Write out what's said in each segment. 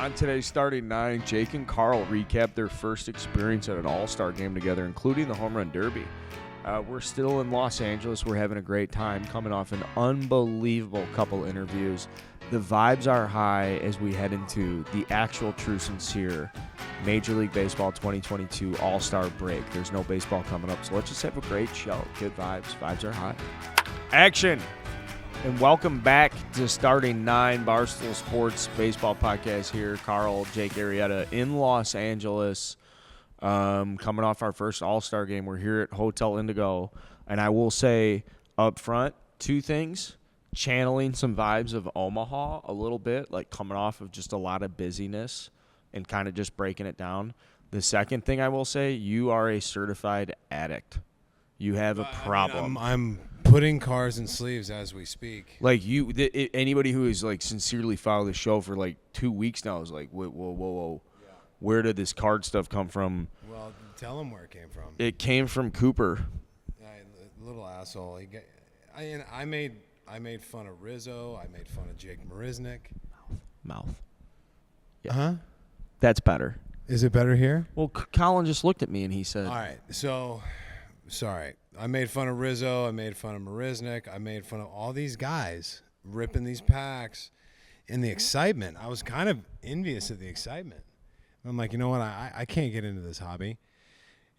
On today's starting nine, Jake and Carl recap their first experience at an all-star game together, including the home run derby. We're still in Los Angeles. We're having a great time, coming off an unbelievable couple interviews. The vibes are high as we head into the actual true sincere Major League Baseball 2022 all-star break. There's no baseball coming up, so let's just have a great show. Good vibes. Vibes are high. Action! And welcome back to Starting Nine, Barstool Sports Baseball Podcast here. Carl, Jake Arrieta in Los Angeles, coming off our first All-Star game. We're here at Hotel Indigo, and I will say up front, two things. Channeling some vibes of Omaha a little bit, like coming off of just a lot of busyness and kind of just breaking it down. The second thing I will say, you are a certified addict. You have a problem. I'm putting cars in sleeves as we speak. Like anybody who has like sincerely followed the show for like 2 weeks now is like, whoa. Yeah. Where did this card stuff come from? Well, tell them where it came from. It came from Cooper. Little asshole. I made fun of Rizzo. I made fun of Jake Marisnik. Mouth. Yeah. Huh? That's better. Is it better here? Well, Colin just looked at me and he said. All right. So, sorry. I made fun of Rizzo. I made fun of Marisnik. I made fun of all these guys ripping these packs. And the excitement, I was kind of envious of the excitement. I'm like, you know what? I can't get into this hobby.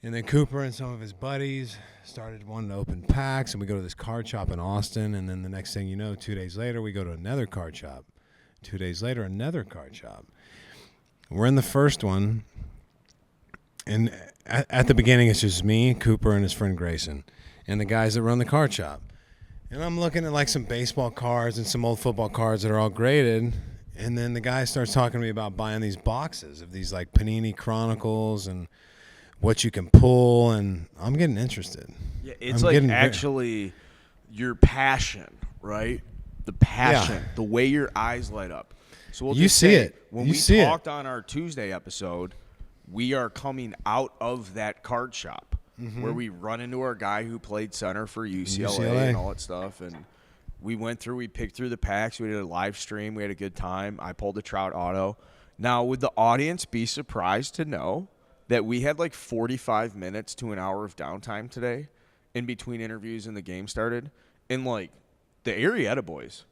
And then Cooper and some of his buddies started wanting to open packs, and we go to this card shop in Austin, and then the next thing you know, 2 days later, we go to another card shop. 2 days later, another card shop. We're in the first one, and at the beginning, it's just me, Cooper, and his friend Grayson, and the guys that run the card shop. And I'm looking at like some baseball cards and some old football cards that are all graded, and then the guy starts talking to me about buying these boxes of these like Panini Chronicles and what you can pull, and I'm getting interested. Yeah, it's like actually your passion, right? The passion, the way your eyes light up. So we'll just see say, it. When you we talked on our Tuesday episode, we are coming out of that card shop where we run into our guy who played center for UCLA and all that stuff, and we went through, we picked through the packs, we did a live stream, we had a good time. I pulled a Trout auto. Now, would the audience be surprised to know that we had like 45 minutes to an hour of downtime today in between interviews and the game started? And like the Arrieta boys,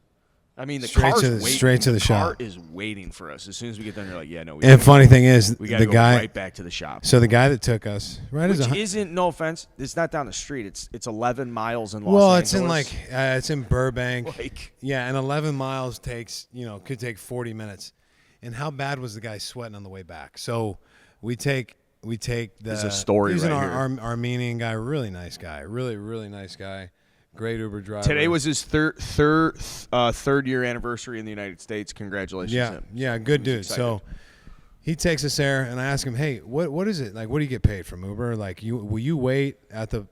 I mean, the car is waiting for us. As soon as we get done, they're like, yeah, no. And funny thing is, we got to go right back to the shop. So the guy that took us, which isn't, no offense, it's not down the street. It's 11 miles in Los Angeles. It's in Burbank. Yeah, and 11 miles could take 40 minutes. And how bad was the guy sweating on the way back? So we take the. There's a story he's right an here. Armenian guy, really nice guy, really nice guy, great Uber driver. Today was his third year anniversary in the United States. Congratulations! Yeah, good dude. So he takes us there, and I ask him, hey, what is it like? What do you get paid from Uber? Like, will you wait at the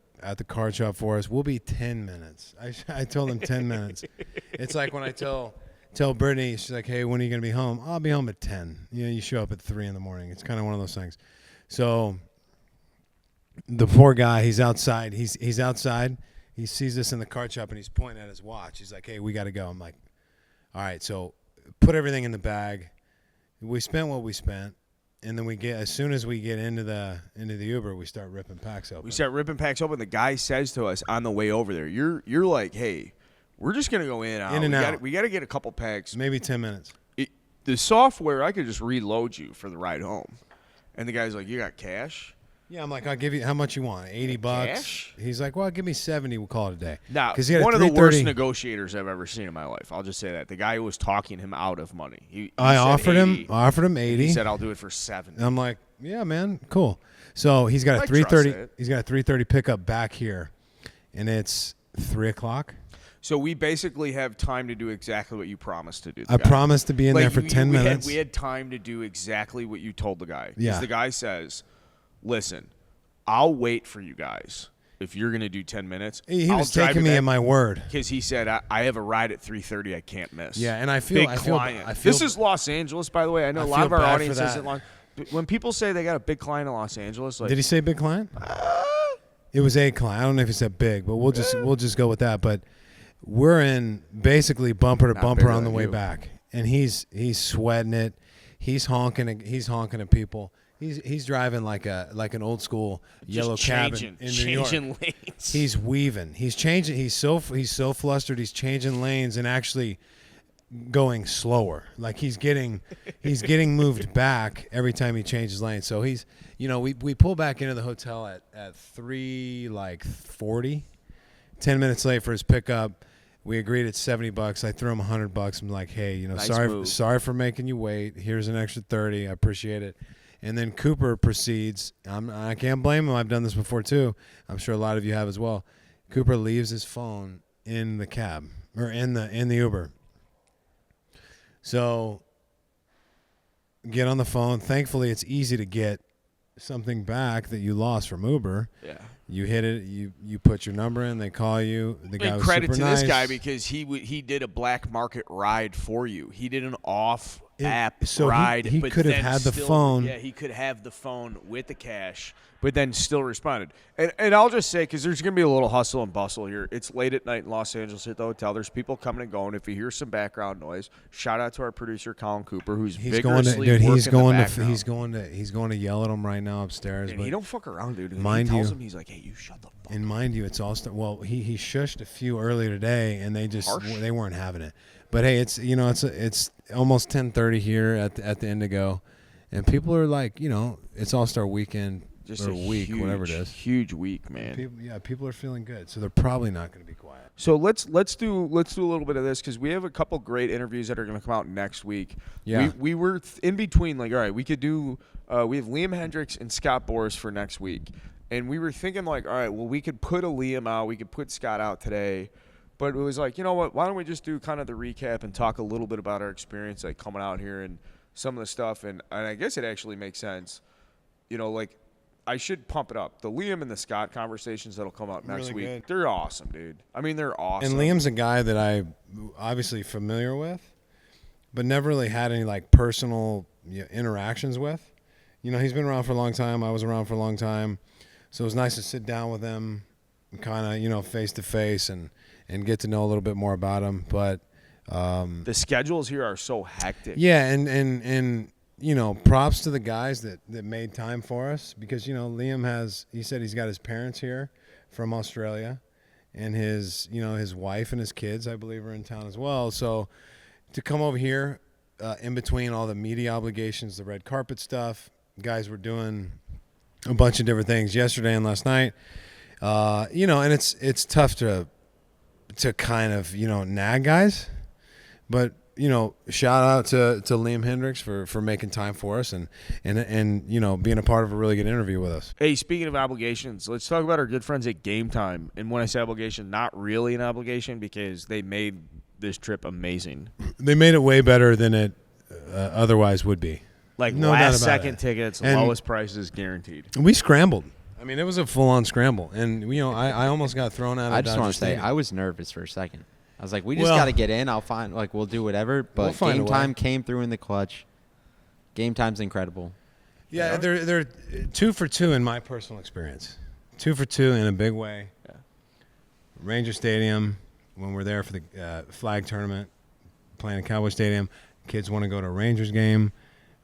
card shop for us? We'll be 10 minutes. I told him 10 minutes. It's like when I tell Brittany, she's like, hey, when are you gonna be home? I'll be home at 10. You show up at 3 in the morning. It's kind of one of those things. So the poor guy, he's outside. He's outside. He sees us in the card shop, and he's pointing at his watch. He's like, hey, we got to go. I'm like, all right, so put everything in the bag. We spent what we spent, and then as soon as we get into the Uber, we start ripping packs open. The guy says to us on the way over there, you're like, hey, we're just going to go in and out. We got to get a couple packs. Maybe 10 minutes. The software, I could just reload you for the ride home. And the guy's like, you got cash? Yeah, I'm like, I'll give you, how much you want? $80? Cash? He's like, well, give me 70. We'll call it a day. Now, one of the worst negotiators I've ever seen in my life. I'll just say that. The guy who was talking him out of money. I offered him 80. He said, I'll do it for 70. And I'm like, yeah, man, cool. So he's got a 3:30. He's got a 3:30 pickup back here, and it's 3 o'clock. So we basically have time to do exactly what you promised to do. I promised to be in there for 10 minutes. We had time to do exactly what you told the guy. Yeah. Because the guy says, listen, I'll wait for you guys if you're going to do 10 minutes. He was taking me at my word. Because he said, I have a ride at 3:30 I can't miss. Yeah, and I feel this is Los Angeles, by the way. I know a lot of our audience isn't Los Angeles. When people say they got a big client in Los Angeles. Like, did he say big client? It was a client. I don't know if he said big, but we'll just go with that. But we're in basically bumper to bumper on the way back, and he's sweating it. He's honking at people. He's driving like an old school yellow cabin in New York. Lanes. He's weaving. He's changing. He's so flustered. He's changing lanes and actually going slower. Like he's getting moved back every time he changes lanes. So he's, we pull back into the hotel at 3:40, 10 minutes late for his pickup. We agreed it's $70. I threw him $100. I'm like, hey, Nice sorry for making you wait. Here's an extra 30. I appreciate it. And then Cooper proceeds. I can't blame him. I've done this before too. I'm sure a lot of you have as well. Cooper leaves his phone in the cab or in the Uber. So get on the phone. Thankfully, it's easy to get something back that you lost from Uber. Yeah. You hit it. You put your number in. They call you. The guy was credit super to nice. this guy because he did a black market ride for you. He did an off-app ride. He but could have then had the still, phone. Yeah, he could have the phone with the cash, but then still responded. And I'll just say, because there's going to be a little hustle and bustle here. It's late at night in Los Angeles at the hotel. There's people coming and going. If you hear some background noise, shout out to our producer Colin Cooper, who's vigorously working he's going the to he's going to yell at him right now upstairs. And but he don't fuck around, dude. And mind he tells you- him, he's like, hey, you shut the fuck up. And mind you, it's all well. He shushed a few earlier today, and they Harsh. weren't having it. But hey, it's it's almost 10:30 here at the Indigo, and people are like, it's All-Star Weekend Just or a week, huge, whatever it is. huge week, man. People are feeling good, so they're probably not going to be quiet. So let's do a little bit of this because we have a couple great interviews that are going to come out next week. Yeah. we were in between, like, all right, we could do. We have Liam Hendricks and Scott Boras for next week, and we were thinking like, all right, well, we could put a Liam out, we could put Scott out today, but it was like, you know what? Why don't we just do kind of the recap and talk a little bit about our experience, like coming out here and some of the stuff, and I guess it actually makes sense, like. I should pump it up. The Liam and the Scott conversations that'll come out next Really week, good. they're awesome, dude. I mean, they're awesome. And Liam's a guy that I'm obviously familiar with, but never really had any like personal interactions with. He's been around for a long time. I was around for a long time, so it was nice to sit down with him, kind of face to face, and get to know a little bit more about him. But the schedules here are so hectic. yeah, and props to the guys that made time for us because, Liam he said he's got his parents here from Australia and his wife and his kids, I believe, are in town as well. So to come over here in between all the media obligations, the red carpet stuff, guys were doing a bunch of different things yesterday and last night, and it's tough to kind of, nag guys, but shout out to Liam Hendricks for making time for us and being a part of a really good interview with us. Hey, speaking of obligations, let's talk about our good friends at Game Time. And when I say obligation, not really an obligation because they made this trip amazing. They made it way better than it otherwise would be. Like No doubt last about second it. tickets, And- lowest prices guaranteed. We scrambled. I mean, it was a full-on scramble, and I almost got thrown out of I just Dodger want to say, Stadium. I was nervous for a second. I was like, we just Well- got to get in. I'll find, we'll do whatever. But We'll find a Game way. Time came through in the clutch. Game Time's incredible. Yeah, they're 2 for 2 in my personal experience. 2 for 2 in a big way. Yeah. Ranger Stadium, when we're there for the flag tournament, playing at Cowboy Stadium, kids want to go to a Rangers game.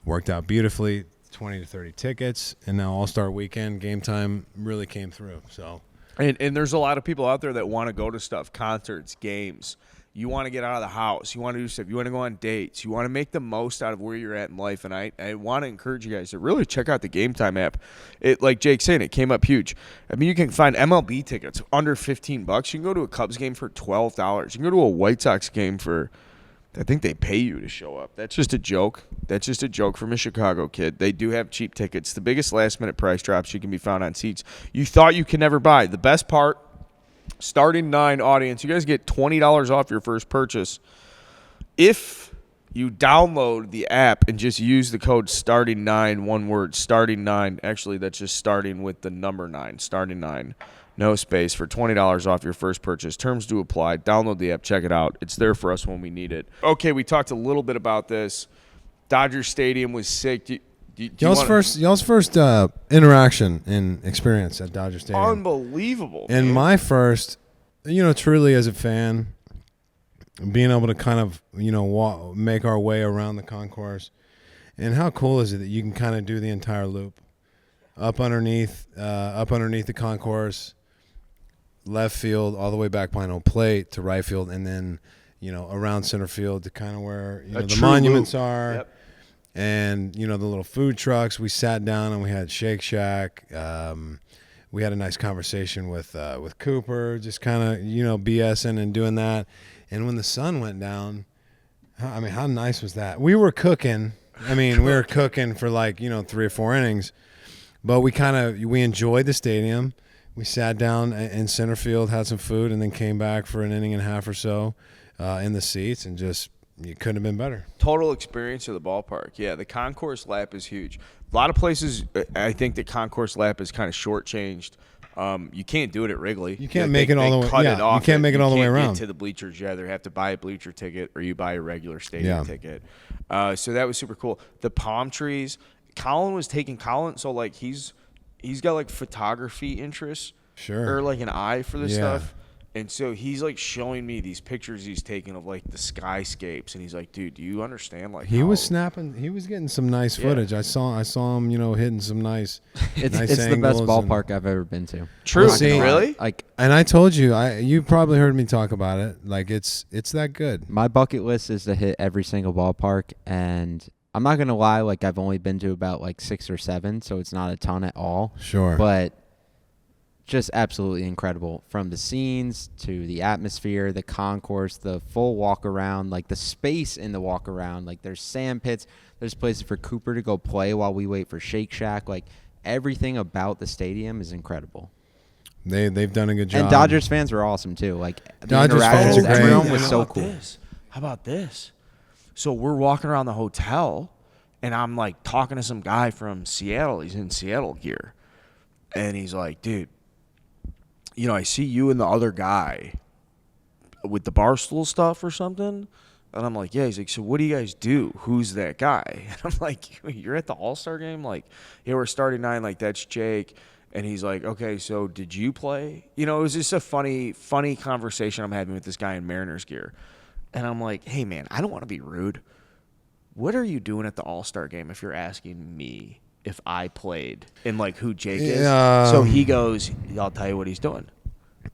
Worked out beautifully, 20 to 30 tickets, and now All-Star Weekend, Game Time really came through. So, And there's a lot of people out there that want to go to stuff, concerts, games. You want to get out of the house. You want to do stuff. You want to go on dates. You want to make the most out of where you're at in life. And I want to encourage you guys to really check out the Game Time app. It, like Jake's saying, it came up huge. I mean, you can find MLB tickets under $15. You can go to a Cubs game for $12. You can go to a White Sox game for, I think they pay you to show up. That's just a joke. That's just a joke from a Chicago kid. They do have cheap tickets. The biggest last-minute price drops you can be found on seats you thought you could never buy. The best part, starting 9 audience, you guys get $20 off your first purchase if you download the app and just use the code starting9, one word, starting9. Actually, that's just starting with the number 9, starting 9. No space for $20 off your first purchase. Terms do apply. Download the app. Check it out. It's there for us when we need it. Okay, we talked a little bit about this. Dodger Stadium was sick. y'all's first interaction and experience at Dodger Stadium. Unbelievable. And man. my first, truly as a fan, being able to kind of, make our way around the concourse And how cool is it that you can kind of do the entire loop up underneath the concourse, left field all the way back behind home plate to right field, and then around center field to kind of where the monuments are. Yep. And the little food trucks. We sat down and we had Shake Shack. We had a nice conversation with Cooper, just kind of BSing and doing that. And when the sun went down, how nice was that? We were cooking. We were cooking for 3 or 4 innings, but we enjoyed the stadium. We sat down in center field, had some food, and then came back for an inning and a half or so in the seats, and just it couldn't have been better. Total experience of the ballpark. Yeah, the concourse lap is huge. A lot of places, I think the concourse lap is kind of shortchanged. You can't do it at Wrigley. You can't make it all the way. Cut it off. You can't make it all the way around. Get to the bleachers. You either have to buy a bleacher ticket or you buy a regular stadium ticket. So that was super cool. The palm trees. Colin was taking so he's got photography interests. Sure. Or an eye for this stuff. And so he's showing me these pictures he's taking of the skyscapes, and he's like, "Dude, do you understand?" He was snapping. He was getting some nice footage. I saw him, hitting some nice. It's nice the best angles ballpark I've ever been to. True, see, really? And I told you, you probably heard me talk about it. It's that good. My bucket list is to hit every single ballpark, and I'm not gonna lie, I've only been to about 6 or 7, so it's not a ton at all. Sure. But just absolutely incredible, from the scenes to the atmosphere, the concourse, the full walk around, the space in the walk around. There's sand pits, there's places for Cooper to go play while we wait for Shake Shack. Everything about the stadium is incredible. They've done a good job. And Dodgers fans were awesome too. The Dodgers fans interactions, are great. everyone was so cool. How about this? So we're walking around the hotel, and I'm talking to some guy from Seattle. He's in Seattle gear, and he's like, "Dude, I see you and the other guy with the Barstool stuff or something." And I'm like, "Yeah." He's like, "So what do you guys do? Who's that guy?" And I'm like, "You're at the All-Star game?" "Yeah, we're starting 9. That's Jake." And he's like, "Okay, so did you play?" It was just a funny conversation I'm having with this guy in Mariners gear. And I'm like, "Hey, man, I don't want to be rude. What are you doing at the All-Star game if you're asking me if I played and who Jake is?" So he goes, "I'll tell you what he's doing.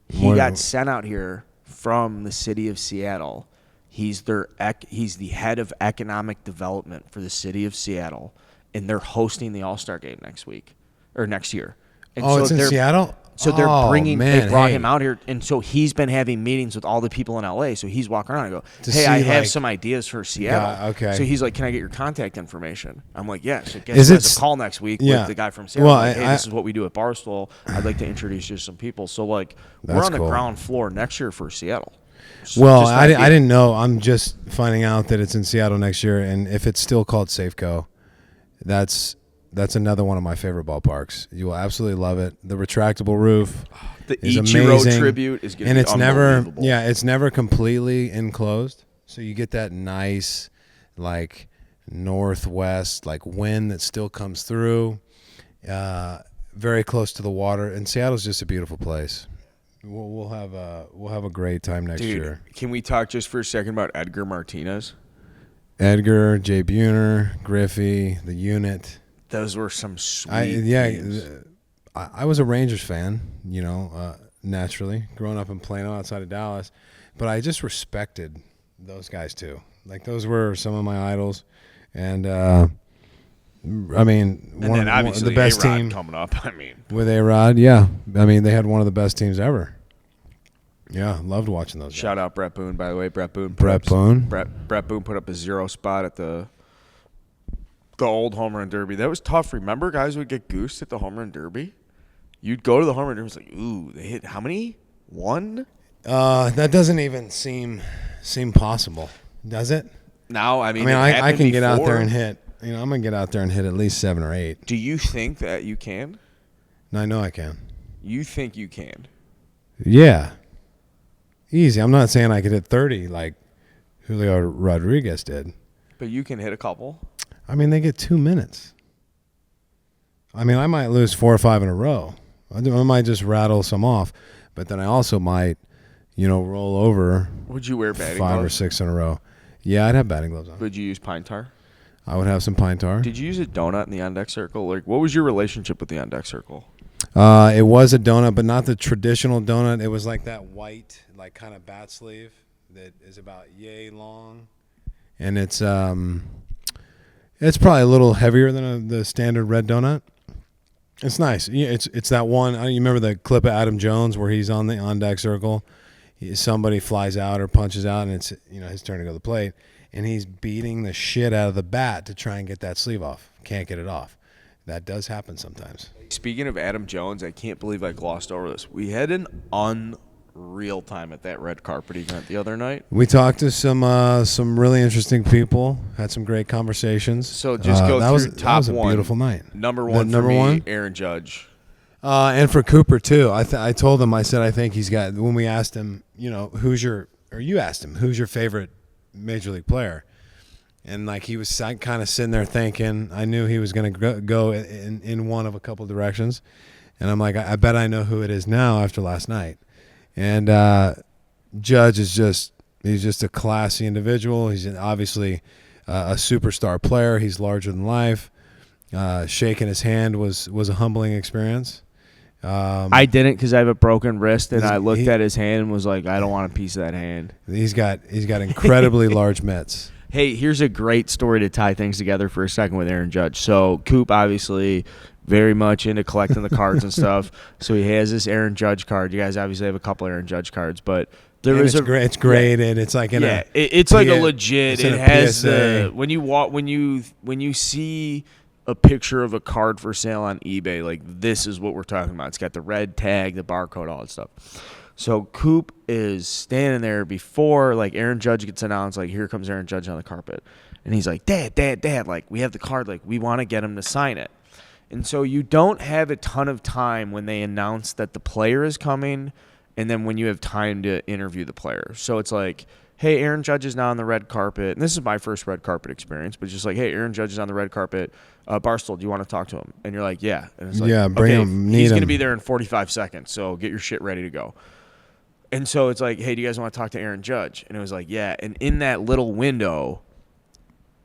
He got sent out here from the city of Seattle. He's the head of economic development for the city of Seattle, and they're hosting the All-Star game next year." And it's in Seattle? So they brought him out here, and so he's been having meetings with all the people in LA. So he's walking around and go, "Hey, I have some ideas for Seattle." Yeah, okay. So he's like, "Can I get your contact information?" I'm like, "Yeah." So guess a call next week with the guy from Seattle. Well, "Hey, this is what we do at Barstool. I'd like to introduce you to some people." So we're on the ground floor next year for Seattle. So well, I didn't know. I'm just finding out that it's in Seattle next year, and if it's still called Safeco, that's another one of my favorite ballparks. You will absolutely love it. The retractable roof is Ichiro amazing. tribute is going to And be it's never, unbelievable. it's never completely enclosed. So you get that nice, northwest, wind that still comes through. Very close to the water. And Seattle's just a beautiful place. We'll have a great time next year. Can we talk just for a second about Edgar Martinez? Edgar, Jay Buhner, Griffey, the unit. Those were some sweet games. I was a Rangers fan, naturally, growing up in Plano outside of Dallas. But I just respected those guys, too. Those were some of my idols. And, one of the best A-Rod team coming up. with A-Rod, yeah. They had one of the best teams ever. Yeah, loved watching those guys. Shout out Brett Boone, by the way. Brett Boone Brett Boone put up a 0 spot at the old home run derby. That was tough. Remember, guys would get goosed at the home run derby? You'd go to the home run derby. It's ooh, they hit how many? 1? That doesn't even seem possible, does it? No, I can get out there and hit. I'm gonna get out there and hit at least 7 or 8. Do you think that you can? No, I know I can. You think you can? Yeah. Easy. I'm not saying I could hit 30 like Julio Rodriguez did. But you can hit a couple. They get 2 minutes. I might lose 4 or 5 in a row. I might just rattle some off, but then I also might, roll over. Would you wear batting 5 gloves? or 6 in a row? Yeah, I'd have batting gloves on. Would you use pine tar? I would have some pine tar. Did you use a donut in the on deck circle? Like, what was your relationship with the on deck circle? It was a donut, but not the traditional donut. It was like that white, like kind of bat sleeve that is about yay long, and it's probably a little heavier than the standard red donut. It's nice. Yeah, it's that one. You remember the clip of Adam Jones where he's on the on deck circle? Somebody flies out or punches out, and it's his turn to go to the plate, and he's beating the shit out of the bat to try and get that sleeve off. Can't get it off. That does happen sometimes. Speaking of Adam Jones, I can't believe I glossed over this. We had an unreal time at that red carpet event the other night. We talked to some really interesting people. Had some great conversations. So just go through top one. That was a beautiful night. Number one for me, Aaron Judge. And for Cooper too. I told him, I said I think he's got. When we asked him, you asked him who's your favorite major league player, and like he was kind of sitting there thinking. I knew he was going to go in one of a couple directions, and I'm like, I bet I know who it is now after last night. And Judge is he's just a classy individual. He's obviously a superstar player. He's larger than life. Shaking his hand was a humbling experience. I didn't because I have a broken wrist, and I looked at his hand and was like, I don't want a piece of that hand. He's got incredibly large mitts. Hey, here's a great story to tie things together for a second with Aaron Judge. So Coop obviously very much into collecting the cards and stuff. So he has this Aaron Judge card. You guys obviously have a couple Aaron Judge cards, but it's graded. It's like it's like a legit. It has the when you see a picture of a card for sale on eBay, like this is what we're talking about. It's got the red tag, the barcode, all that stuff. So Coop is standing there before like Aaron Judge gets announced, like here comes Aaron Judge on the carpet. And he's like, Dad, like we have the card, like we want to get him to sign it. And so you don't have a ton of time when they announce that the player is coming and then when you have time to interview the player. So it's like, hey, Aaron Judge is now on the red carpet. And this is my first red carpet experience, but just like, hey, Aaron Judge is on the red carpet. Barstool, do you want to talk to him? And you're like, yeah. And it's like, yeah, bring him. He's going to be there in 45 seconds, so get your shit ready to go. And so it's like, hey, do you guys want to talk to Aaron Judge? And it was like, yeah. And in that little window,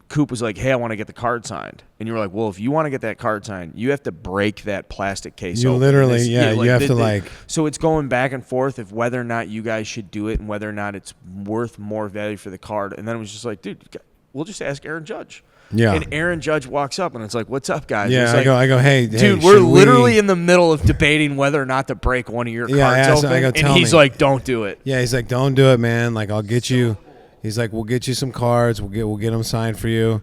Coop was like, hey, I want to get the card signed. And you were like, well, if you want to get that card signed, you have to break that plastic case you open. Literally, you have to So it's going back and forth of whether or not you guys should do it and whether or not it's worth more value for the card. And then it was just like, dude, we'll just ask Aaron Judge. Yeah. And Aaron Judge walks up, and it's like, what's up, guys? Yeah, like, I go, hey, dude, we're literally in the middle of debating whether or not to break one of your cards open. And he's like, don't do it. Yeah, he's like, don't do it, man. Like, I'll get you. He's like, we'll get you some cards. We'll get them signed for you.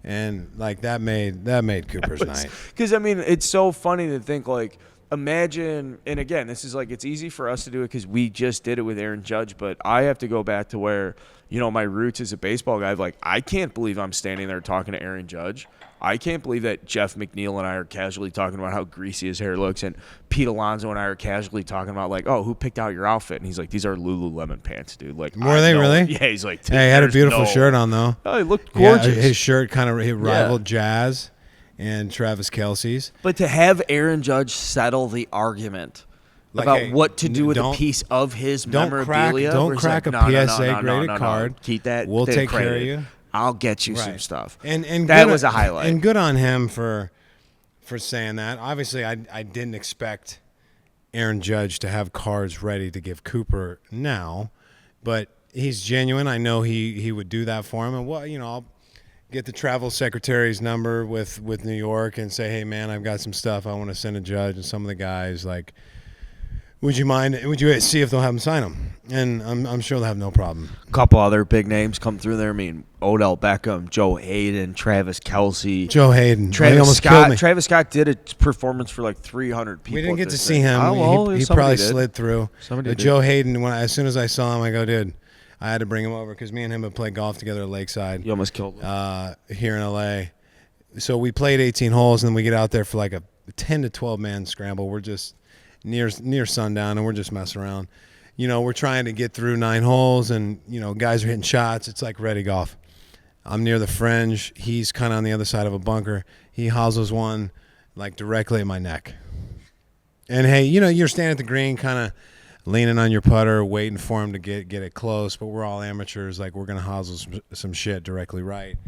And like that made Cooper's night. Because I mean, it's so funny to think like, imagine, and again, this is like it's easy for us to do it because we just did it with Aaron Judge, but I have to go back to where my roots as a baseball guy. Like I can't believe I'm standing there talking to Aaron Judge. I can't believe that Jeff McNeil and I are casually talking about how greasy his hair looks, and Pete Alonso and I are casually talking about like, oh, who picked out your outfit? And he's like, these are Lululemon pants, dude. Like, were they really? Yeah, he's like, hey, he had a beautiful shirt on though. Oh, he looked gorgeous. Yeah, his shirt kind of rivaled Jazz and Travis Kelce's. But to have Aaron Judge settle the argument about what to do with a piece of his memorabilia. Don't crack a PSA graded card. Keep that. We'll take care of you. I'll get you some stuff. And that was a highlight. And good on him for saying that. Obviously, I didn't expect Aaron Judge to have cards ready to give Cooper now, but he's genuine. I know he would do that for him. And I'll get the travel secretary's number with New York and say, hey man, I've got some stuff I want to send to Judge, and some of the guys like, would you see if they'll have him sign them? And I'm sure they'll have no problem. A couple other big names come through there. I mean, Odell Beckham, Joe Hayden, Travis Kelce. Joe Hayden. Travis Scott. Travis Scott did a performance for like 300 people. We didn't get to see him. He probably slid through. But Joe Hayden, as soon as I saw him, I go, dude, I had to bring him over because me and him have played golf together at Lakeside. You almost killed him. Here in L.A. So we played 18 holes, and then we get out there for like a 10 to 12 man scramble. We're just near sundown, and we're just messing around. We're trying to get through 9 holes, and guys are hitting shots. It's like ready golf. I'm near the fringe. He's kind of on the other side of a bunker. He houses one like directly at my neck. And hey, you're standing at the green, kind of leaning on your putter, waiting for him to get it close. But we're all amateurs. Like we're gonna hosel some shit directly right.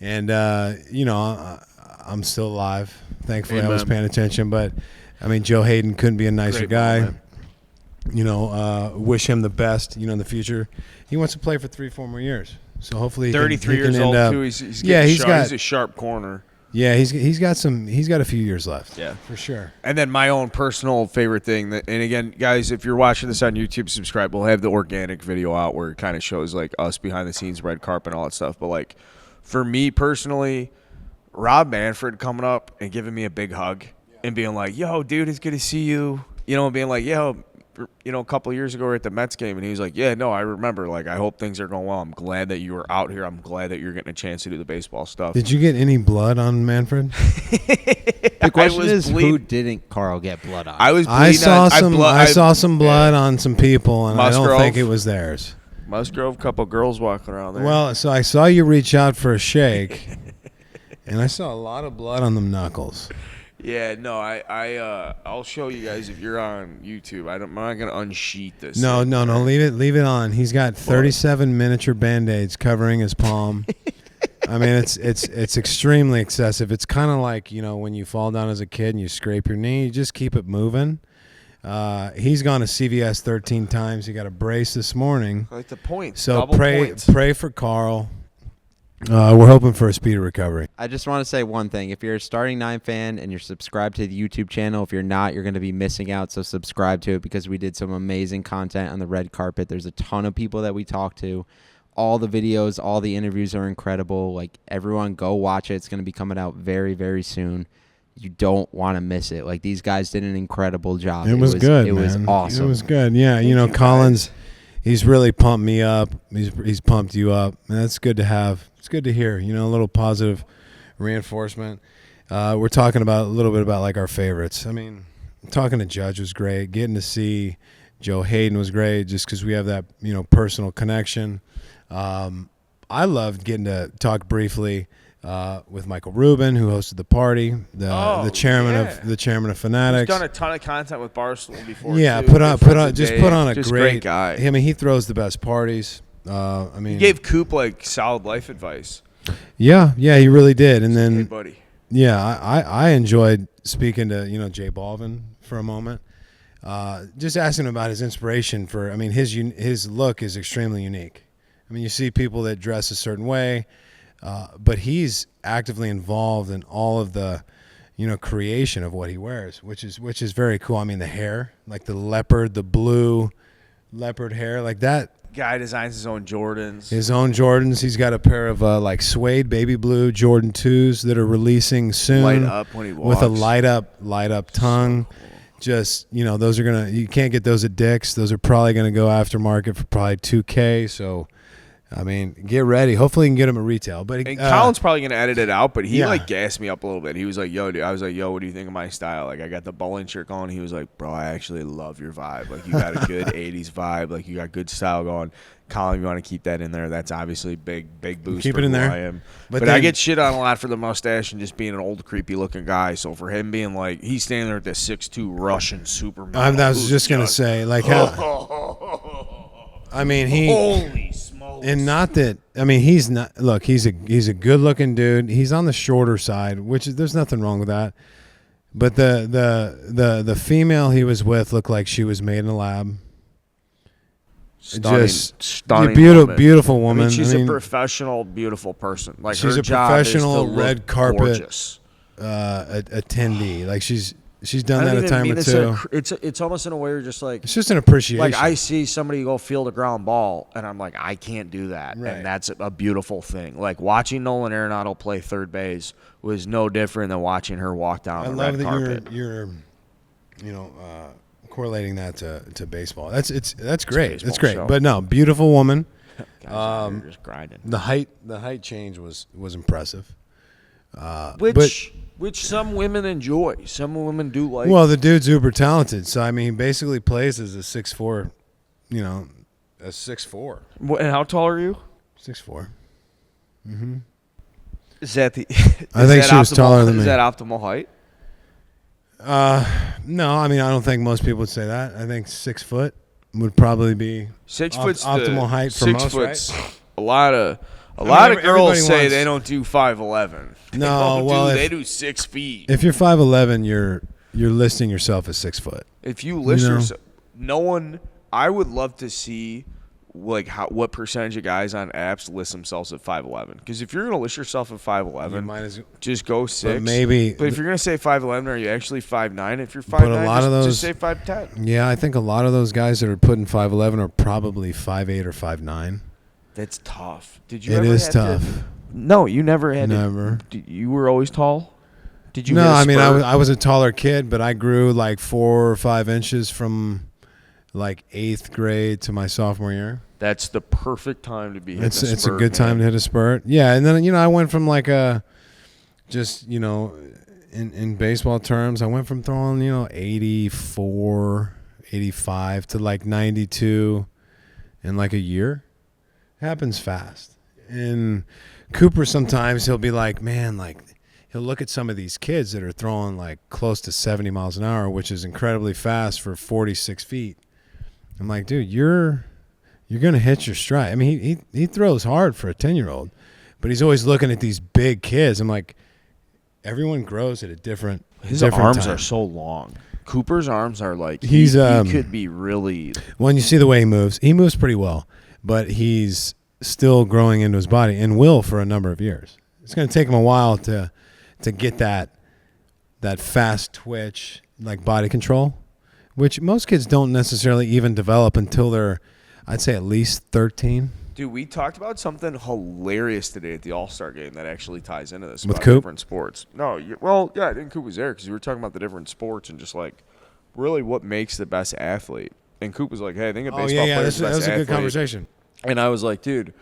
And I'm still alive. Thankfully, I was Amen. paying attention. But I mean, Joe Hayden couldn't be a nicer Great guy. moment. Wish him the best. In the future, he wants to play for 3-4 more years. So hopefully, 33 years old too. He's a sharp corner. Yeah, he's got a few years left. Yeah, for sure. And then my own personal favorite thing and again, guys, if you're watching this on YouTube, subscribe. We'll have the organic video out where it kind of shows like us behind the scenes, red carpet, and all that stuff. But like for me personally, Rob Manfred coming up and giving me a big hug and being like, "Yo, dude, it's good to see you." And being like, "Yo." A couple of years ago we were at the Mets game, and he was like, "Yeah, no, I remember. Like, I hope things are going well. I'm glad that you were out here. I'm glad that you're getting a chance to do the baseball stuff." Did you get any blood on Manfred? The question is, who didn't Carl get blood on? I saw some blood on some people, and Musgrove. I don't think it was theirs. Musgrove, couple girls walking around there. Well, so I saw you reach out for a shake, and I saw a lot of blood on them knuckles. Yeah, no, I'll show you guys if you're on YouTube. I'm not gonna unsheath this. No, leave it on. He's got 37 miniature Band-Aids covering his palm. I mean, it's extremely excessive. It's kind of like when you fall down as a kid and you scrape your knee, you just keep it moving. He's gone to CVS 13 times. He got a brace this morning. Like the points. So double points. pray for Carl. We're hoping for a speedy recovery. I just want to say one thing. If you're a Starting Nine fan and you're subscribed to the YouTube channel, if you're not, you're going to be missing out. So subscribe to it because we did some amazing content on the red carpet. There's a ton of people that we talked to. All the videos, all the interviews are incredible. Like, everyone go watch it. It's going to be coming out very, very soon. You don't want to miss it. Like, these guys did an incredible job. It was good, It man. was awesome. It was good. Yeah, Collins, he's really pumped me up. He's pumped you up. And that's good to have. It's good to hear, a little positive reinforcement. We're talking about a little bit about like our favorites. I mean, talking to Judge was great. Getting to see Joe Hayden was great just because we have that, personal connection. I loved getting to talk briefly with Michael Rubin, who hosted the party, the chairman of Fanatics. He's done a ton of content with Barstool before. Yeah, too. put on a great guy. I mean, he throws the best parties. He gave Coop like solid life advice. Yeah, he really did. And then, hey, buddy. Yeah, I enjoyed speaking to Jay Balvin for a moment, just asking him about his inspiration for. I mean, his look is extremely unique. I mean, you see people that dress a certain way, but he's actively involved in all of the, creation of what he wears, which is very cool. I mean, the hair, like the blue leopard hair, like that. Guy designs his own Jordans. He's got a pair of like suede baby blue Jordan 2s that are releasing soon. Light up when he walks. With a light up tongue. So cool. Just, those are you can't get those at Dick's. Those are probably gonna go aftermarket for probably $2,000. So I mean, get ready. Hopefully, you can get them at retail. But Colin's probably gonna edit it out. But he like gassed me up a little bit. He was like, "Yo, dude." I was like, "Yo, what do you think of my style?" Like, I got the bowling shirt going. He was like, "Bro, I actually love your vibe. Like, you got a good '80s vibe. Like, you got good style going." Colin, you want to keep that in there. That's obviously big boost. Keep it in there. I am. But I get shit on a lot for the mustache and just being an old, creepy looking guy. So for him being like, he's standing there with this 6'2" Russian supermodel. I was just gonna say, like, I mean, holy smokes. And not that, I mean, he's not. Look, he's a good looking dude. He's on the shorter side, which is, there's nothing wrong with that. But the female he was with looked like she was made in a lab. Stunning beautiful woman. I mean, she's a professional, beautiful person. Like, she's her a job professional is to red look carpet gorgeous. Attendee. Like, she's done that a time or two. It's almost in a way you're just like, it's just an appreciation. Like, I see somebody go field a ground ball, and I'm like, I can't do that, right. And that's a beautiful thing. Like, watching Nolan Arenado play third base was no different than watching her walk down the red carpet. You're correlating that to baseball. That's great. That's great. Show. But no, beautiful woman. Guys, you're just grinding. The height change was impressive. Which some women enjoy. Some women do like. Well, the dude's uber talented. So I mean, he basically plays as a 6'4", a 6'4". And how tall are you? 6'4". Mm-hmm. Is that the? I think she was taller than me. Is that optimal height? No, I mean, I don't think most people would say that. I think 6 foot would probably be 6 foot's optimal height for most, right? A lot A lot of girls everybody say wants- they don't do 5'11". No, well, they if- do 6 feet. If you're 5'11", you're listing yourself as 6 foot. If you list You know? yourself, no one. I would love to see like what percentage of guys on apps list themselves at 5'11". Because if you're gonna list yourself at 5'11", You might as just go 6. maybe- But if you're gonna say 5'11", are you actually 5'9"? If you're But a 5'9", lot of just those- say 5'10". Yeah, I think a lot of those guys that are putting 5'11" are probably 5'8" or 5'9". That's tough. Did you? It ever is have tough. No, you never had. Never. You were always tall. Did you? No, hit a I mean spurt? I was a taller kid, but I grew like 4 or 5 inches from like 8th grade to my sophomore year. That's the perfect time to be hitting It's a a spurt, good time to man. hit a spurt. Yeah, and then I went from like just in baseball terms, I went from throwing 84, 85 to like 92 in like a year. Happens fast. And Cooper sometimes he'll be like, man, like he'll look at some of these kids that are throwing like close to 70 miles an hour, which is incredibly fast for 46 feet. I'm like, dude, you're going to hit your stride. I mean, he throws hard for a 10-year-old, but he's always looking at these big kids. I'm like, everyone grows at a different His different arms time. are so long. Cooper's arms are like He could be really. When you see the way he moves pretty well, but he's still growing into his body and will for a number of years. It's going to take him a while to get that fast twitch, like body control, which most kids don't necessarily even develop until they're, I'd say, at least 13. Dude, we talked about something hilarious today at the All-Star game that actually ties into this With about Coop? different sports. No, I think Coop was there because we were talking about the different sports and just like really what makes the best athlete. And Coop was like, "Hey, I think a baseball player is the that best was a good athlete." conversation. And I was like, dude,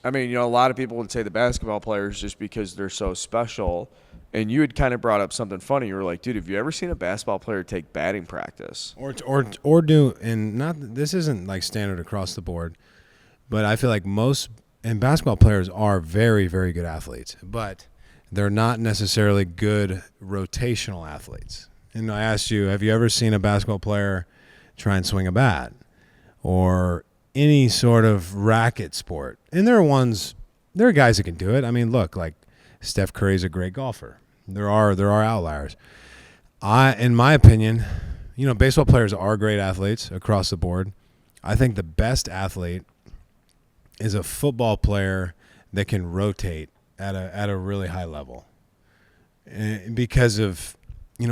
I mean, a lot of people would say the basketball players just because they're so special. And you had kind of brought up something funny. You were like, dude, have you ever seen a basketball player take batting practice? Or do, and not, this isn't like standard across the board, but I feel like most, and basketball players are very, very good athletes, but they're not necessarily good rotational athletes. And I asked you, have you ever seen a basketball player try and swing a bat or any sort of racket sport? And there are guys that can do it. I mean, look, like Steph Curry's a great golfer. There are outliers. In my opinion, baseball players are great athletes across the board. I think the best athlete is a football player that can rotate at a really high level, because of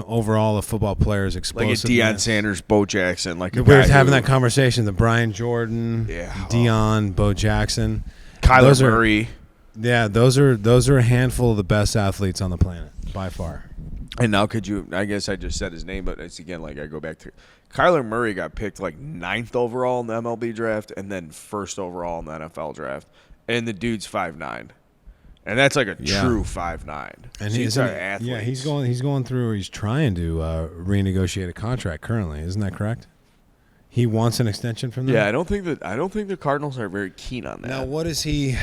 overall a football player's Like a explosiveness. Deion Sanders, Bo Jackson, like a We were guy having who- that conversation. The Brian Jordan, Yeah. Deion, Bo Jackson, Kyler those are- Murray. Yeah, those are a handful of the best athletes on the planet by far. And now I guess I just said his name, but it's again like I go back to Kyler Murray got picked like 9th overall in the MLB draft and then 1st overall in the NFL draft. And the dude's 5'9". And that's like a Yeah. true 5'9". And So he's got athletes. yeah, he's going through. He's trying to renegotiate a contract currently. Isn't that correct? He wants an extension from them. Yeah, I don't think the Cardinals are very keen on that. Now, what is he?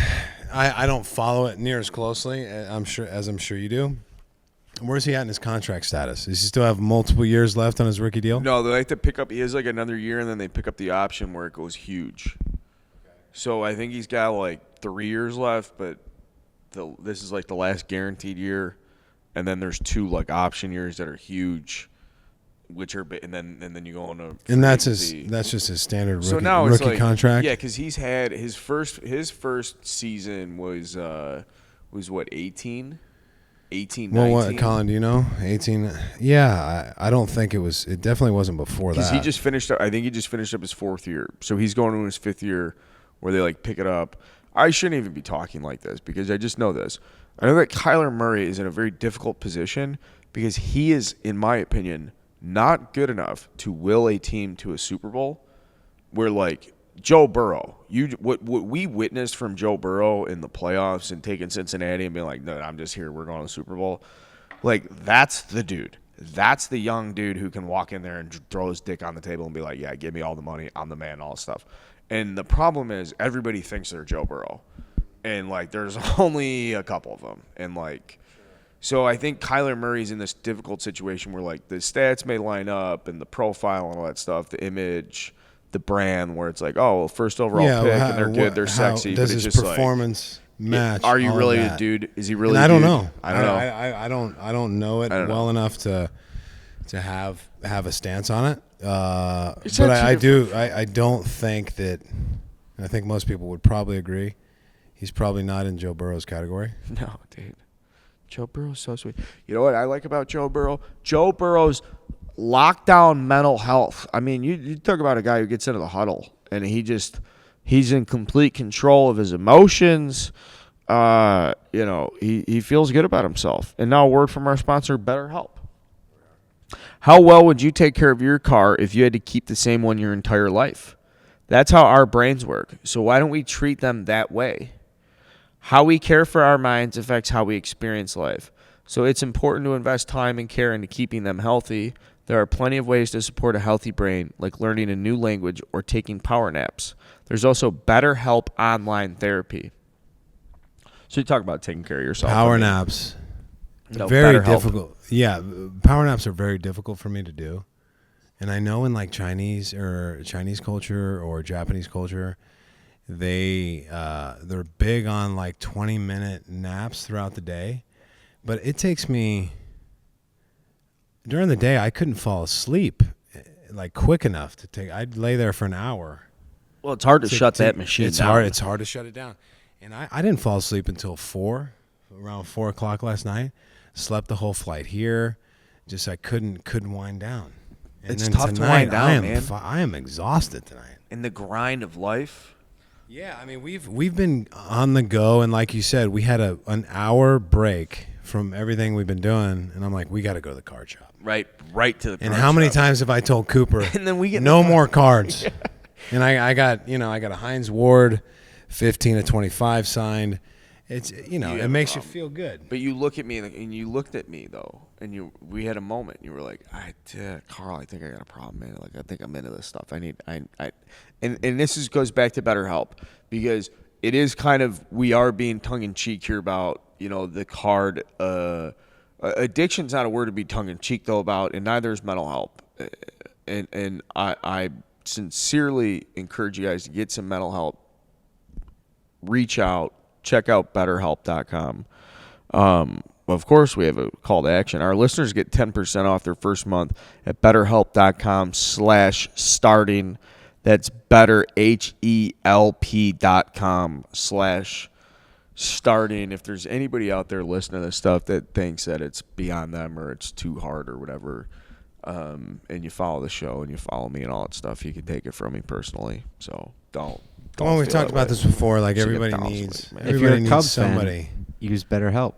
I don't follow it near as closely. I'm sure you do. Where's he at in his contract status? Does he still have multiple years left on his rookie deal? No, they like to pick up. He has like another year, and then they pick up the option where it goes huge. So I think he's got like 3 years left, but this is like the last guaranteed year, and then there's 2 like option years that are huge, which are and then you go on a And that's free that's just his standard So now it's rookie like, contract. Yeah, because he's had his first season was what 18, 19. Well, what, Colin? Do you know? 18. Yeah, I don't think it was. It definitely wasn't before that. Because he just finished up. I think he just finished up his 4th year, so he's going into his 5th year, where they like pick it up. I shouldn't even be talking like this because I just know this. I know that Kyler Murray is in a very difficult position because he is, in my opinion, not good enough to will a team to a Super Bowl. Where like Joe Burrow, what we witnessed from Joe Burrow in the playoffs and taking Cincinnati and being like, no, I'm just here. We're going to the Super Bowl. Like that's the dude. That's the young dude who can walk in there and throw his dick on the table and be like, yeah, give me all the money. I'm the man, all this stuff. And the problem is everybody thinks they're Joe Burrow. And, like, there's only a couple of them. And, like, so I think Kyler Murray's in this difficult situation where, like, the stats may line up and the profile and all that stuff, the image, the brand, where it's like, oh, well, 1st overall pick and they're good, they're sexy. Does but it's his just performance? match. Are you all really that. a dude? Is he really? And a I don't dude? know. I don't know. I don't know it don't know. well enough to have a stance on it. It's But not I too do. I don't think that. And I think most people would probably agree. He's probably not in Joe Burrow's category. No, dude. Joe Burrow's so sweet. You know what I like about Joe Burrow? Joe Burrow's lockdown mental health. I mean, you talk about a guy who gets into the huddle and he's in complete control of his emotions. He feels good about himself. And now a word from our sponsor, BetterHelp. How well would you take care of your car if you had to keep the same one your entire life? That's how our brains work. So why don't we treat them that way? How we care for our minds affects how we experience life. So it's important to invest time and care into keeping them healthy. There are plenty of ways to support a healthy brain, like learning a new language or taking power naps. There's also BetterHelp online therapy. So you talk about taking care of yourself. Power naps. No, Very BetterHelp. difficult. Yeah, power naps are very difficult for me to do. And I know in like Chinese culture or Japanese culture, they're big on like 20-minute naps throughout the day. But it takes me during the day I couldn't fall asleep like quick enough to take. I'd lay there for an hour. Well, it's hard to shut that machine down. It's hard to shut it down. And I didn't fall asleep until around 4 o'clock last night. Slept the whole flight here. Just I couldn't wind down. And It's then tough to wind down, man. I am exhausted tonight. In the grind of life. Yeah, I mean we've been on the go, and like you said, we had an hour break from everything we've been doing, and I'm like, we got to go to the card shop. Right to the And card how many shop. times have I told Cooper, And then we get no more cards? And I got a Heinz Ward 15 of 25 signed. It's You have it a makes you problem. feel good. But you look at me and you looked at me though, and we had a moment. You were like, Carl, I think I got a problem, man. Like I think I'm into this stuff. And this goes back to BetterHelp because it is kind of we are being tongue in cheek here about the card. Addiction's not a word to be tongue in cheek though about, and neither is mental health. And I sincerely encourage you guys to get some mental health. Reach out. Check out BetterHelp.com. Of course, we have a call to action. Our listeners get 10% off their first month at BetterHelp.com/starting. That's BetterHelp.com/starting. If there's anybody out there listening to this stuff that thinks that it's beyond them or it's too hard or whatever, and you follow the show and you follow me and all that stuff, you can take it from me personally. So don't. Well, we've talked about this before. Like It's like everybody 1,000 needs, ways, man. If you're everybody a needs Cubs somebody. fan, use BetterHelp.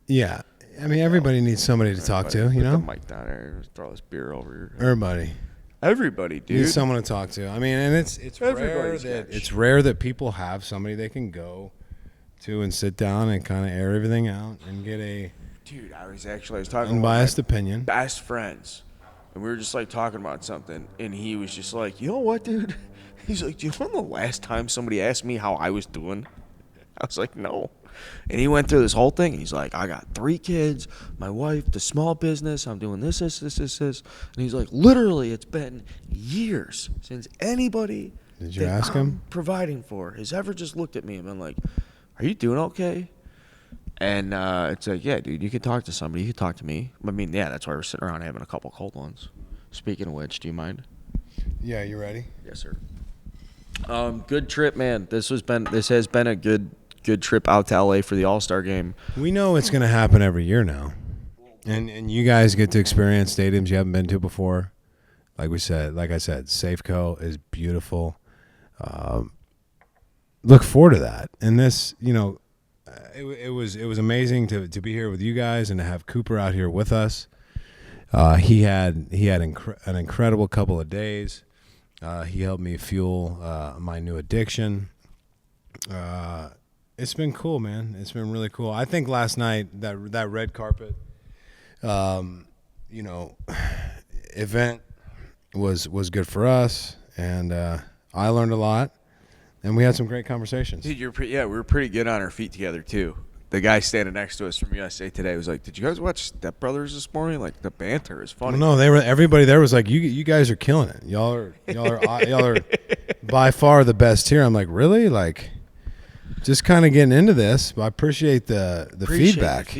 Yeah, I mean everybody needs somebody to talk to. Put You the know, mic down there. Just throw this beer over your head. everybody Everybody, dude. needs someone to talk to. I mean, and it's rare Everybody's that got it's rare that people have somebody they can go to and sit down and kind of air everything out and get a Dude, I was talking unbiased to opinion. my best friends, and we were just like talking about something, and he was just like, you know what, dude? He's like, do you know the last time somebody asked me how I was doing? I was like, no. And he went through this whole thing. He's like, I got 3 kids, my wife, the small business. I'm doing this. And he's like, literally, it's been years since anybody Did you that ask I'm him? providing for has ever just looked at me and been like, are you doing okay? And it's like, yeah, dude, you can talk to somebody. You can talk to me. I mean, yeah, that's why we're sitting around having a couple cold ones. Speaking of which, do you mind? Yeah, you ready? Yes, sir. Good trip, man. This has been a good trip out to LA for the All-Star game. We know it's going to happen every year now, and you guys get to experience stadiums you haven't been to before. Like I said, Safeco is beautiful. Look forward to that. And this, it was amazing to be here with you guys and to have Cooper out here with us. He had an incredible couple of days. He helped me fuel my new addiction. It's been cool, man. It's been really cool. I think last night that red carpet, event was good for us, and I learned a lot, and we had some great conversations. Dude, we were pretty good on our feet together too. The guy standing next to us from USA Today was like, "Did you guys watch Step Brothers this morning? Like the banter is funny." Well, no, everybody there was like, you guys are killing it. Y'all are by far the best here. I'm like, really? Like, just kind of getting into this. But I appreciate the feedback.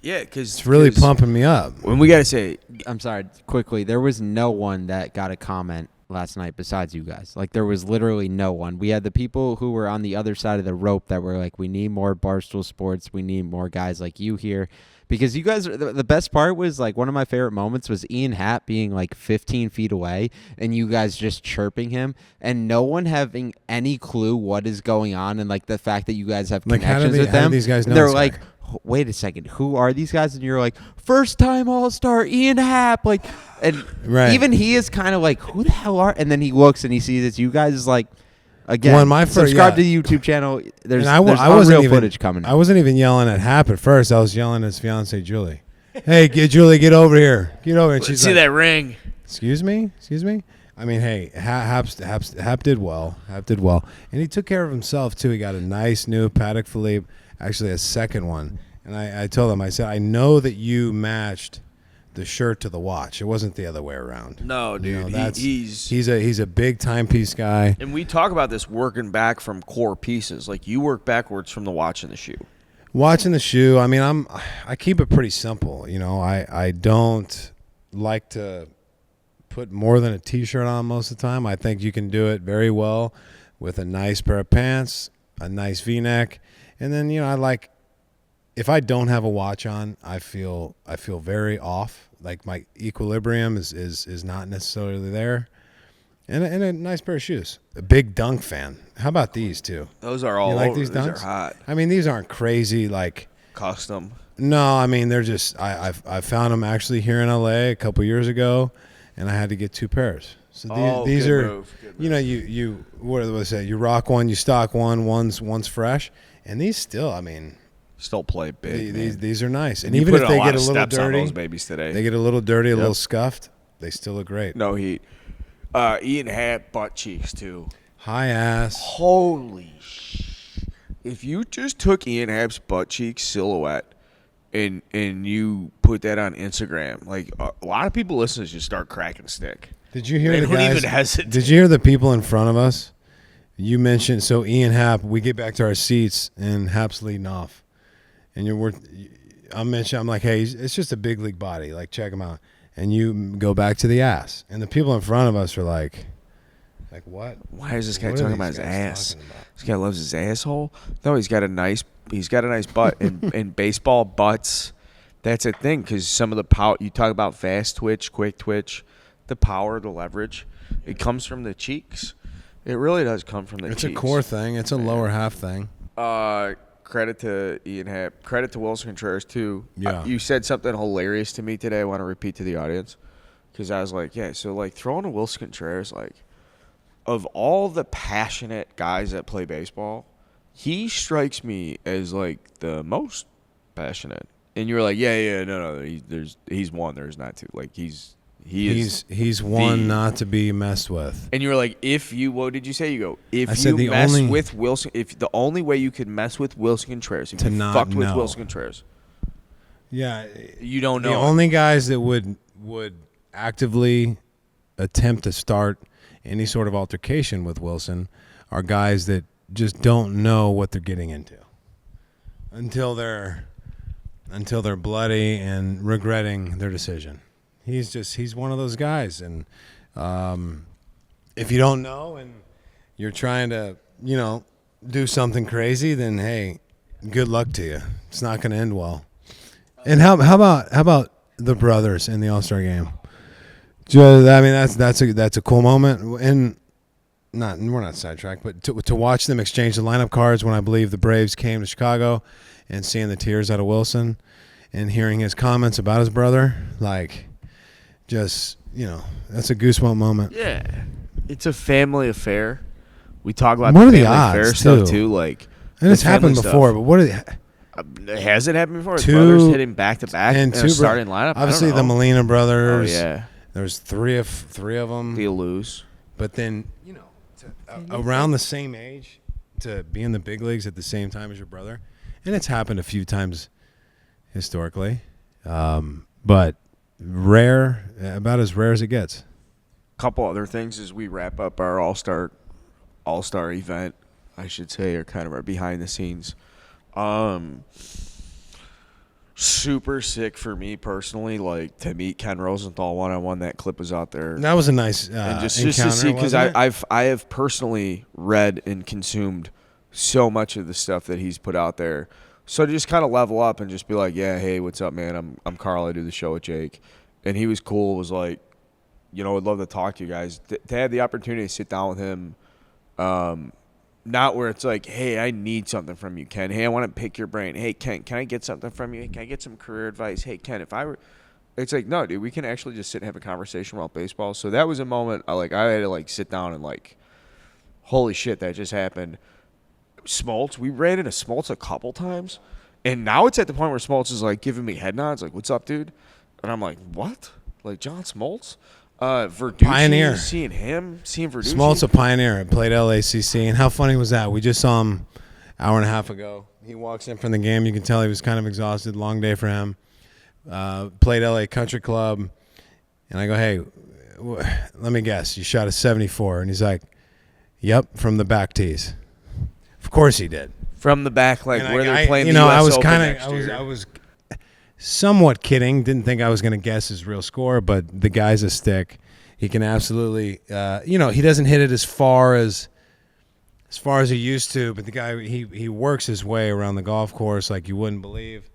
Yeah, because it's really pumping me up. When we got to say, I'm sorry, quickly, there was no one that got a comment last night besides you guys. Like, there was literally no one. We had the people who were on the other side of the rope that were like, we need more Barstool Sports. We need more guys like you here. Because you guys, the best part was, like, one of my favorite moments was Ian Happ being, like, 15 feet away and you guys just chirping him and no one having any clue what is going on and, like, the fact that you guys have connections with them. How do these guys know they're this like, guy? wait a second, who are these guys? And you're like, first-time All-Star Ian Happ. Like, and even he is kind of like, who the hell are? And then he looks and he sees it's you guys. Is like, again, subscribe to the YouTube channel. There's unreal footage coming. I wasn't even yelling at Hap at first. I was yelling at his fiance Julie. Hey, Julie, get over here. Get over here. And she's see that ring. Excuse me. I mean, hey, Hap did well. Hap did well, and he took care of himself too. He got a nice new Patek Philippe, actually a second one. And I told him, I said, I know that you matched the shirt to the watch. It wasn't the other way around. No, dude. You know, he's a big timepiece guy. And we talk about this working back from core pieces. Like, you work backwards from the watch and the shoe. Watching the shoe, I mean, I keep it pretty simple. You know, I don't like to put more than a T-shirt on most of the time. I think you can do it very well with a nice pair of pants, a nice V-neck, and then, you know, if I don't have a watch on, I feel very off. Like my equilibrium is not necessarily there. And a nice pair of shoes. A big Dunk fan. How about these two? Those are all you like over. These Those Dunks? are hot. I mean, these aren't crazy like custom. No, I mean they're just I found them actually here in LA a couple years ago, and I had to get two pairs. So these are move. You know you what do I say? You rock one, you stock one. One's fresh, and these still, I mean. Still play big. These are nice, and you even if they get a little dirty, on those babies today. They get a little dirty, a little scuffed. They still look great. No heat. Ian had butt cheeks too. High ass. Holy sh! If you just took Ian Happ's butt cheeks silhouette and you put that on Instagram, like a lot of people listening just start cracking stick. Did you hear they the don't guys? Even hesitate. Did you hear the people in front of us? You mentioned so Ian Happ. We get back to our seats and Happ's leading off. And I'm like, hey, it's just a big league body. Like, check him out. And you go back to the ass. And the people in front of us are like what? Why is this guy talking about his ass? This guy loves his asshole? No, he's got a nice butt. And baseball butts, that's a thing. Because some of the power, you talk about fast twitch, quick twitch, the power, the leverage, it comes from the cheeks. It really does come from the cheeks. It's a core thing. It's a lower half thing. Credit to Ian Happ. Credit to Wilson Contreras, too. Yeah. You said something hilarious to me today I want to repeat to the audience. Because I was like, yeah, so, like, throwing a Wilson Contreras, like, of all the passionate guys that play baseball, he strikes me as, like, the most passionate. And you were like, no, he's one. There's not two. Like, he's one not to be messed with. And you were like, what did you say? You go, with Wilson, if the only way you could mess with Wilson Contreras, if you fucked with Wilson Contreras. Yeah. You don't know. The only guys that would actively attempt to start any sort of altercation with Wilson are guys that just don't know what they're getting into until they're bloody and regretting their decision. He's one of those guys, and if you don't know and you're trying to, do something crazy, then hey, good luck to you. It's not going to end well. And how about the brothers in the All-Star game? I mean, that's a cool moment, and we're not sidetracked, but to watch them exchange the lineup cards when I believe the Braves came to Chicago, and seeing the tears out of Wilson, and hearing his comments about his brother, like. Just, that's a goosebump moment. Yeah. It's a family affair. We talk about what the are family the odds, affair stuff, too. Like, and it's happened before, but what are the... Has it happened before? His brothers hitting back-to-back in a starting lineup? Obviously, the Molina brothers. Oh, yeah. There's three of them. You lose. But then, around the same age, to be in the big leagues at the same time as your brother. And it's happened a few times historically. But... rare, about as rare as it gets. Couple other things as we wrap up our all-star event. I should say, are kind of our behind the scenes. Super sick for me personally, like to meet Ken Rosenthal one-on-one. That clip was out there. That was a nice And just encounter, to see, because wasn't it? I have personally read and consumed so much of the stuff that he's put out there. So to just kind of level up and just be like, yeah, hey, what's up, man? I'm Carl. I do the show with Jake, and he was cool. Was like, you know, I'd love to talk to you guys. To have the opportunity to sit down with him, not where it's like, hey, I need something from you, Ken. Hey, I want to pick your brain. Hey, Ken, can I get something from you? Can I get some career advice? Hey, Ken, if I were, it's like, no, dude, we can actually just sit and have a conversation about baseball. So that was a moment I had to sit down and holy shit, that just happened. Smoltz, we ran into Smoltz a couple times, and now it's at the point where Smoltz is giving me head nods, what's up, dude? And I'm like, what? John Smoltz? Verducci, Pioneer. seeing Verducci. Smoltz a pioneer. Played LACC, and how funny was that? We just saw him hour and a half ago. He walks in from the game. You can tell he was kind of exhausted. Long day for him. Played LA Country Club, and I go, hey, let me guess. You shot a 74, and he's like, yep, from the back tees. Of course he did. From the back, where they're playing the US I was Open kind next of, year. I was somewhat kidding. Didn't think I was going to guess his real score, but the guy's a stick. He can absolutely, he doesn't hit it as far as he used to, but the guy he works his way around the golf course like you wouldn't believe,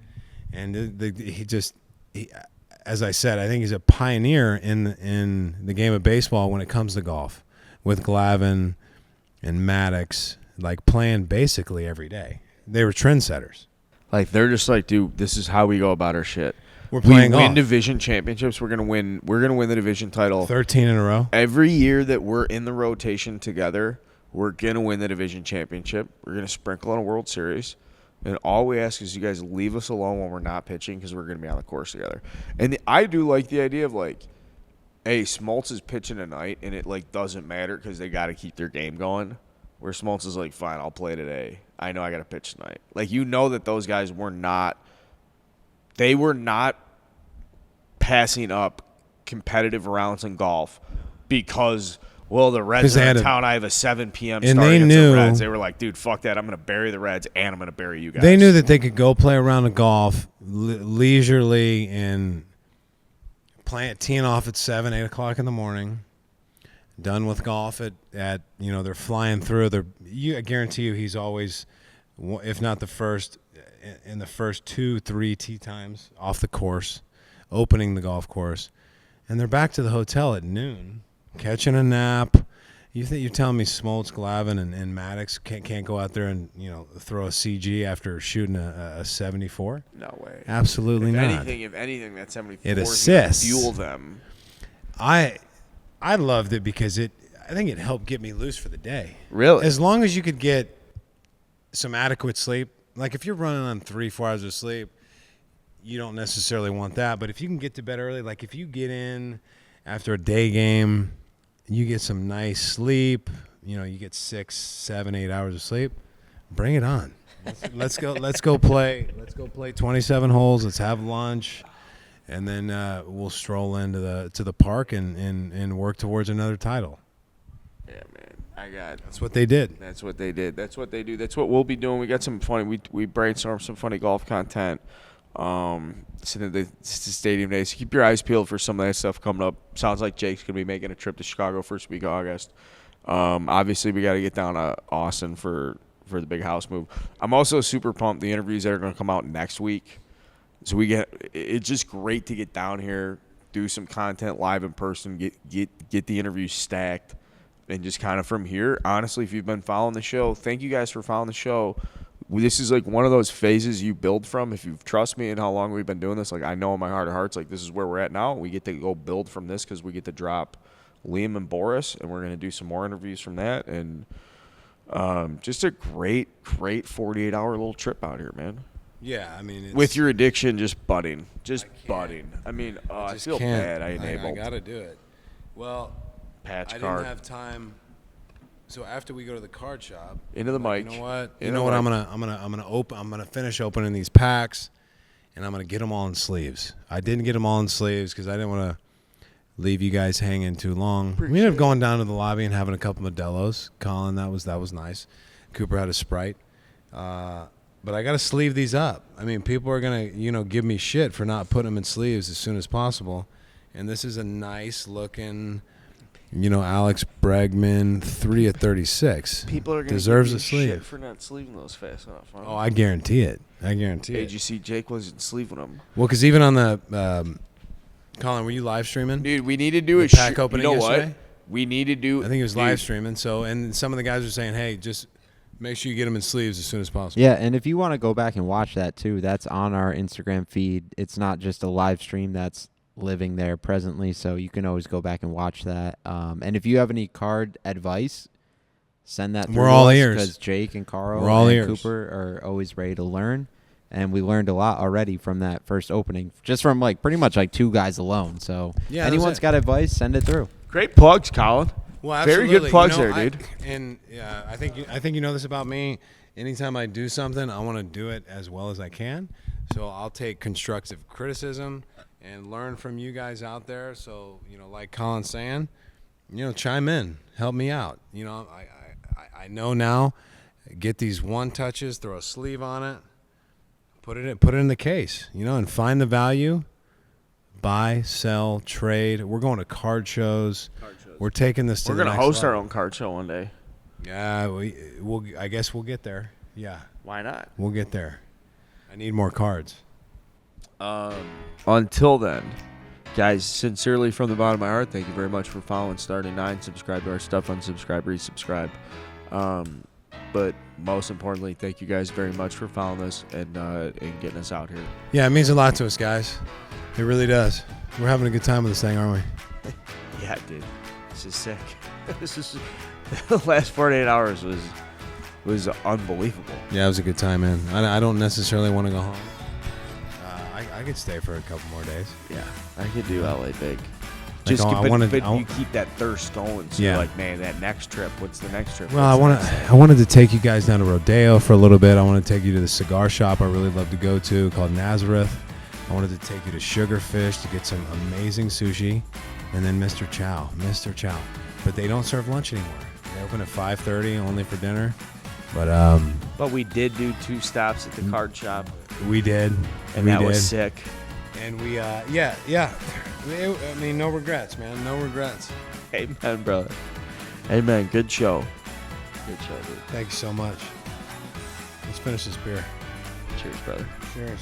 and he, as I said, I think he's a pioneer in the game of baseball when it comes to golf, with Glavine and Maddox, playing basically every day. They were trendsetters. They're just dude, this is how we go about our shit. We're playing we win golf. division championships. We're gonna win the division title 13 in a row. every year that we're in the rotation together. We're gonna win the division championship. We're gonna sprinkle in a World Series, and all we ask is you guys leave us alone when we're not pitching because we're gonna be on the course together. And I do like the idea of hey, Smoltz is pitching tonight, and it doesn't matter because they got to keep their game going. Where Smoltz is fine, I'll play today. I know I got to pitch tonight. That those guys were not passing up competitive rounds in golf because, the Reds are in town. I have a 7 p.m. start against the Reds. They were like, dude, fuck that. I'm going to bury the Reds, and I'm going to bury you guys. They knew that they could go play a round of golf leisurely and teeing off at 7, 8 o'clock in the morning. Done with golf at they're flying through. I guarantee you he's always, if not the first, in the first 2-3 tee times off the course, opening the golf course, and they're back to the hotel at noon, catching a nap. You're telling me Smoltz, Glavine, and Maddox can't go out there and throw a CG after shooting a 74? No way. Absolutely not. If anything, that 74 It is assists. gonna fuel them. I loved it because I think it helped get me loose for the day. Really? As long as you could get some adequate sleep. If you're running on 3-4 hours of sleep, you don't necessarily want that. But if you can get to bed early, if you get in after a day game, you get some nice sleep, you get 6, 7, 8 hours of sleep, bring it on. Let's go play 27 holes. Let's have lunch. And then we'll stroll into the park and work towards another title. Yeah, man. That's what they did. That's what they did. That's what they do. That's what we'll be doing. We got some funny. We brainstormed some funny golf content. So the stadium days. Keep your eyes peeled for some of that stuff coming up. Sounds like Jake's gonna be making a trip to Chicago first week of August. Obviously, we got to get down to Austin for the big house move. I'm also super pumped. The interviews that are gonna come out next week. So it's just great to get down here, do some content live in person, get the interviews stacked, and just kind of from here. Honestly, if you've been following the show, thank you guys for following the show. This is one of those phases you build from. If you trust me and how long we've been doing this, I know in my heart of hearts, this is where we're at now. We get to go build from this because we get to drop Liam and Boris, and we're going to do some more interviews from that. And just a great 48-hour little trip out here, man. Yeah, I mean, with your addiction just budding. I mean, I feel bad. I enabled. I got to do it. Well, patch I card. didn't have time. So after we go to the card shop, into the mic. You know what? I'm gonna finish opening these packs, and I'm gonna get them all in sleeves. I didn't get them all in sleeves because I didn't want to leave you guys hanging too long. We ended up going down to the lobby and having a couple Modelo's. Colin, that was nice. Cooper had a Sprite. But I got to sleeve these up. I mean, people are going to, give me shit for not putting them in sleeves as soon as possible. And this is a nice looking, Alex Bregman 3 of 36. People are going to deserves give a you sleeve. shit for not sleeving those fast enough. Huh? Oh, I guarantee it. Did you see Jake wasn't sleeving them? Well, because even on the Colin, were you live streaming? Dude, we need to do The pack opening You know yesterday? what? We need to do. I think he was dude, live streaming. So, and some of the guys were saying, hey, just make sure you get them in sleeves as soon as possible. Yeah, and if you want to go back and watch that too, that's on our Instagram feed. It's not just a live stream that's living there presently, so you can always go back and watch that. And if you have any card advice, send that through. We're all ears. Because Jake and Carl We're all and ears. Cooper are always ready to learn. And we learned a lot already from that first opening, just from pretty much 2 guys alone. So Yeah, anyone's got advice, send it through. Great plugs, Colin. Well, Very absolutely. good plugs there, dude. I think you know this about me. Anytime I do something, I want to do it as well as I can. So I'll take constructive criticism and learn from you guys out there. So like Colin's saying, chime in, help me out. I know now. Get these one touches, throw a sleeve on it, put it in the case. And find the value. Buy, sell, trade. We're going to card shows. We're taking this to We're the gonna next host our level. own card show one day. Yeah, we'll. I guess we'll get there. Yeah, Why not? we'll get there. I need more cards. Until then, guys, sincerely from the bottom of my heart, thank you very much for following Starting 9. Subscribe to our stuff, unsubscribe, resubscribe. But most importantly, thank you guys very much for following us and getting us out here. Yeah, it means a lot to us, guys. It really does. We're having a good time with this thing, aren't we? Yeah, dude. This is sick. The last 48 hours was unbelievable. Yeah, it was a good time, man. I don't necessarily want to go home. I could stay for a couple more days. Yeah, I could do LA big. I You keep that thirst going. So Yeah. you're like, man, that next trip. What's the next trip? Well, I wanted to take you guys down to Rodeo for a little bit. I want to take you to the cigar shop I really love to go to called Nazareth. I wanted to take you to Sugarfish to get some amazing sushi, and then Mr. Chow. But they don't serve lunch anymore. They open at 5:30 only for dinner. But we did do 2 stops at the card shop, we did, and we that did. was sick. And we I mean, no regrets, man. No regrets. Amen, brother. Amen. Good show. Good show, dude. Thank you so much. Let's finish this beer. Cheers, brother. Cheers.